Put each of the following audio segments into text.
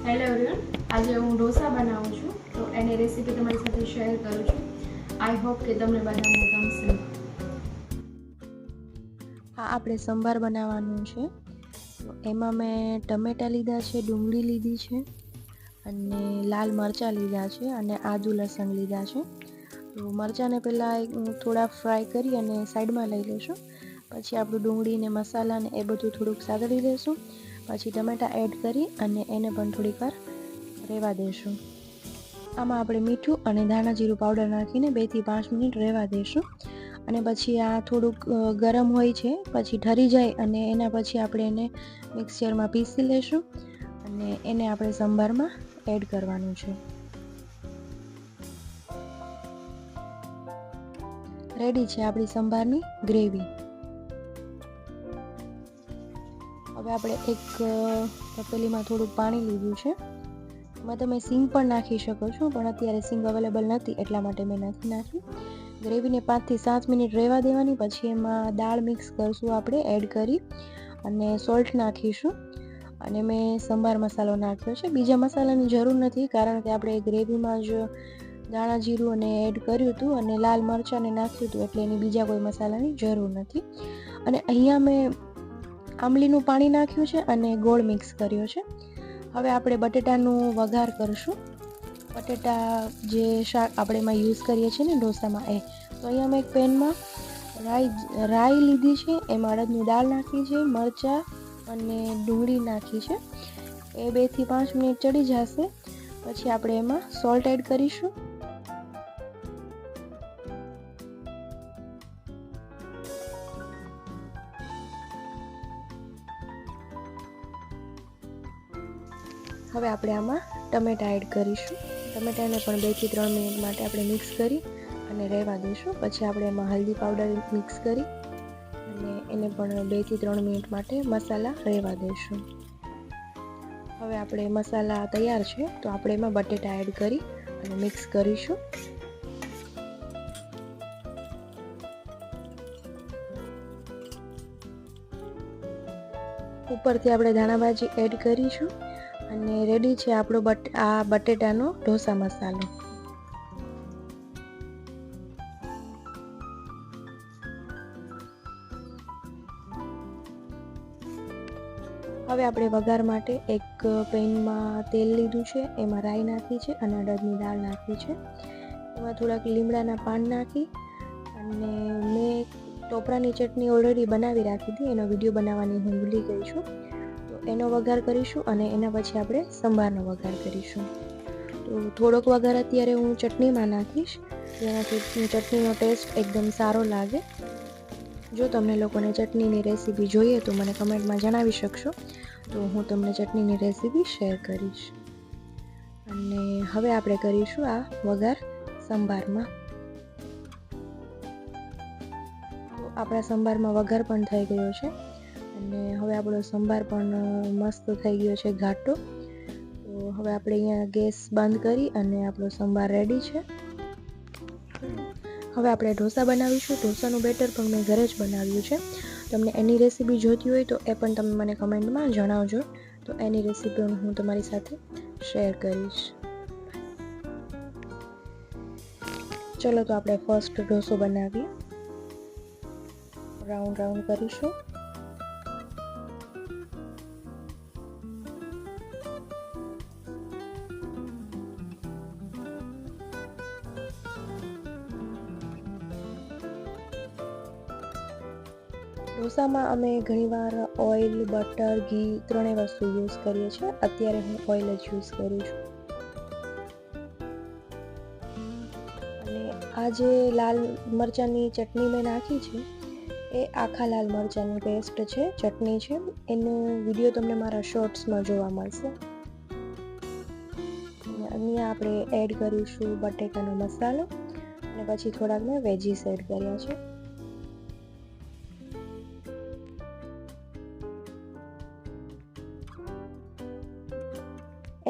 Hello everyone, આજે હું ઢોસા બનાવું છું તો એની રેસીપી તમારી સાથે શેર કરું છું. આઈ હોપ કે તમને બધાને ગમશે. હા, આપણે સંભાર બનાવવાનું છે. તો એમાં મેં ટમેટાં લીધા છે, ડુંગળી લીધી છે અને લાલ મરચાં લીધા છે અને આદુ લસણ લીધા છે. તો મરચાંને પહેલાં થોડા ફ્રાય કરી અને સાઈડમાં લઈ લઈશું. પછી આપણું ડુંગળી ને મસાલા ને એ બધું થોડુંક સાતળી લઈશું. પછી ટમેટાં એડ કરી અને એને પણ થોડીક વાર રહેવા દઈશું. આમાં આપણે મીઠું અને ધાણા જીરું પાવડર નાખીને 2 થી 5 મિનિટ રહેવા દઈશું. અને પછી આ થોડુંક ગરમ હોય છે, પછી ઠરી જાય અને એના પછી આપણે એને મિક્સચરમાં પીસી લઈશું અને એને આપણે સંભારમાં એડ કરવાનું છે. રેડી છે આપણી સંભારની ગ્રેવી. હવે આપણે એક તપેલીમાં થોડુંક પાણી લીધું છે. એમાં તમે સિંગ પણ નાખી શકો છો, પણ અત્યારે સિંગ અવેલેબલ નથી એટલા માટે મેં નથી નાખ્યું. ગ્રેવીને 5 થી 7 મિનિટ રહેવા દેવાની. પછી એમાં દાળ મિક્સ કરશું આપણે એડ કરી અને સોલ્ટ નાખીશું. અને મેં સંભાર મસાલો નાખ્યો છે. બીજા મસાલાની જરૂર નથી, કારણ કે આપણે ગ્રેવીમાં જ ધાણા જીરું અને એડ કર્યું હતું અને લાલ મરચાંને નાખ્યું હતું, એટલે એની બીજા કોઈ મસાલાની જરૂર નથી. અને અહીંયા મેં આંબલીનું પાણી નાખ્યું છે અને ગોળ મિક્સ કર્યો છે. હવે આપણે બટેટાનું વઘાર કરીશું. બટેટા જે શાક આપણે એમાં યુઝ કરીએ છીએ ને ઢોસામાં, તો અહીંયા મેં એક પેનમાં રાઈ લીધી છે, એમાં અડદની દાળ નાખી છે, મરચાં અને ડુંગળી નાખી છે. એ 2 થી 5 મિનિટ ચડી જશે. પછી આપણે એમાં સોલ્ટ એડ કરીશું. હવે આપણે આમાં ટમેટાં એડ કરીશું. ટમેટાને પણ 2 થી 3 મિનિટ માટે આપણે મિક્સ કરી અને રહેવા દઈશું. પછી આપણે એમાં હલ્દી પાવડર મિક્સ કરી અને એને પણ 2 થી 3 મિનિટ માટે મસાલા રહેવા દઈશું. હવે આપણે મસાલા તૈયાર છે, તો આપણે એમાં બટેટા એડ કરી અને મિક્સ કરીશું. ઉપરથી આપણે ધાણાભાજી એડ કરીશું અને રેડી છે આપણો આ બટેટાનો ઢોસા મસાલો. હવે આપણે વઘાર માટે એક પેનમાં તેલ લીધું છે, એમાં રાઈ નાખી છે અને અડદની દાળ નાખી છે. એમાં થોડાક લીમડાના પાન નાખી અને મેં ટોપરાની ચટણી ઓલરેડી બનાવી રાખી હતી, એનો વિડીયો બનાવવાની હું ભૂલી ગઈ છું. તો એનો વઘાર કરીશું અને એના પછી આપણે સંભારનો વઘાર કરીશું. તો થોડોક વઘાર અત્યારે હું ચટણીમાં નાખીશ, જેનાથી ચટણીનો ટેસ્ટ એકદમ સારો લાગે. જો તમને લોકોને ચટણીની રેસીપી જોઈએ તો મને કમેન્ટમાં જણાવી શકશો, તો હું તમને ચટણીની રેસીપી શેર કરીશ. અને હવે આપણે કરીશું આ વઘાર સંભારમાં. તો આપણા સંભારમાં વઘાર પણ થઈ ગયો છે અને હવે આપણો સંભાર પણ મસ્ત થઈ ગયો છે, ઘાટો. તો હવે આપણે અહીંયા ગેસ બંધ કરી અને આપણો સંભાર રેડી છે. હવે આપણે ઢોસા બનાવીશું. ઢોસાનું બેટર પણ મેં ઘરે જ બનાવ્યું છે. તમને એની રેસીપી જોઈતી હોય તો એ પણ તમે મને કમેન્ટમાં જણાવજો, તો એની રેસીપી હું તમારી સાથે શેર કરીશ. ચલો તો આપણે ફર્સ્ટ ઢોસો બનાવીએ. રાઉન્ડ રાઉન્ડ કરીશું. ઢોસામાં અમે ઘણીવાર ઓઇલ, બટર, ઘી ત્રણેય વસ્તુ યુઝ કરીએ છીએ. અત્યારે હું ઓઇલ જ યુઝ કરું છું. અને આ જે લાલ મરચાંની ચટણી મેં નાખી છે, એ આખા લાલ મરચાંની પેસ્ટ છે, ચટણી છે. એનો વિડીયો તમને મારા શોર્ટ્સમાં જોવા મળશે. અહીંયા આપણે એડ કરીશું બટેકાનો મસાલો અને પછી થોડાક મેં વેજીસ એડ કર્યા છે.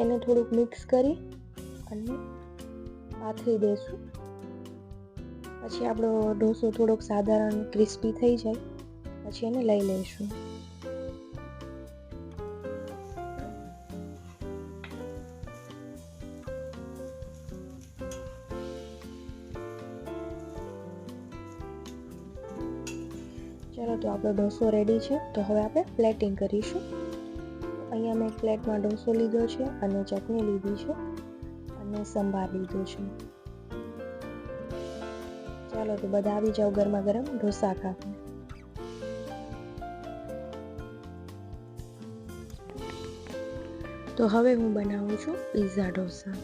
એને થોડુંક મિક્સ કરી અને પાથરી દઈશું. પછી આપણો ઢોસો થોડોક સાધારણ ક્રિસ્પી થઈ જાય પછી એને લઈ લઈશું. ચાલો તો આપણો ઢોસો રેડી છે. તો હવે આપણે પ્લેટિંગ કરીશું. અહીંયા મેં પ્લેટમાં ઢોસો લીધો છે અને ચટણી લીધી છે અને સંભાર લીધો છે. ચાલો તો બધા આવી જાઓ ગરમા ગરમ ઢોસા ખાવા. તો હવે હું બનાવું છું પિઝા ઢોસા.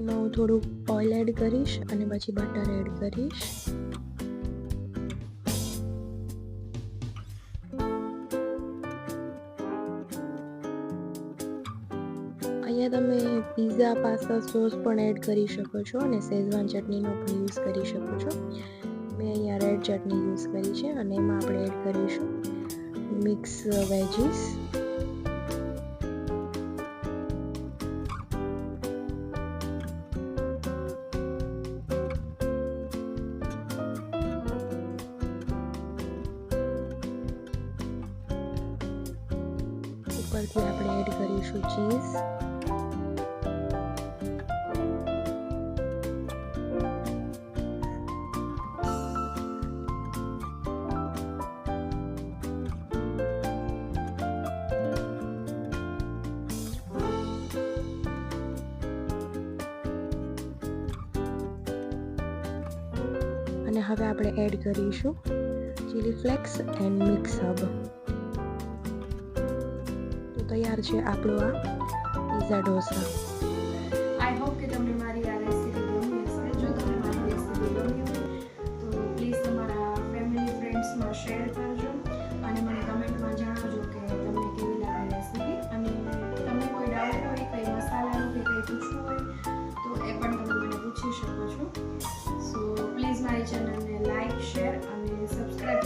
એમાં હું થોડું ઓઇલ એડ કરીશ અને પછી બટર એડ કરીશ. અહીંયા તમે પિઝા પાસ્તા સોસ પણ એડ કરી શકો છો અને શેઝવાન ચટણીનો પણ યુઝ કરી શકો છો. મેં અહીંયા રેડ ચટણી યુઝ કરી છે અને એમાં આપણે એડ કરીશું મિક્સ વેજીસ. ઉપરથી આપણે એડ કરીશું ચીઝ. અને હવે આપણે એડ કરીશું chilli flakes and mix hub. તો તૈયાર છે આપણો આ પિઝા ઢોસા. આઈ હોપ કે તમને મારી આ રેસીપી ગમી હશે. જો તમને મારી રેસીપી ગમી હોય તો પ્લીઝ તમારા ફેમિલી ફ્રેન્ડ્સમાં શેર કરજો અને મને કમેન્ટમાં જણાવજો કે તમને કેવી લાગે રેસીપી. અને તમને કોઈ ડાઉટ હોય, કંઈ મસાલાનું કે કંઈ પૂછવું હોય તો એ પણ તમે મને પૂછી શકો છો. સો પ્લીઝ મારી ચેનલને લાઈક, શેર અને સબસ્ક્રાઈબ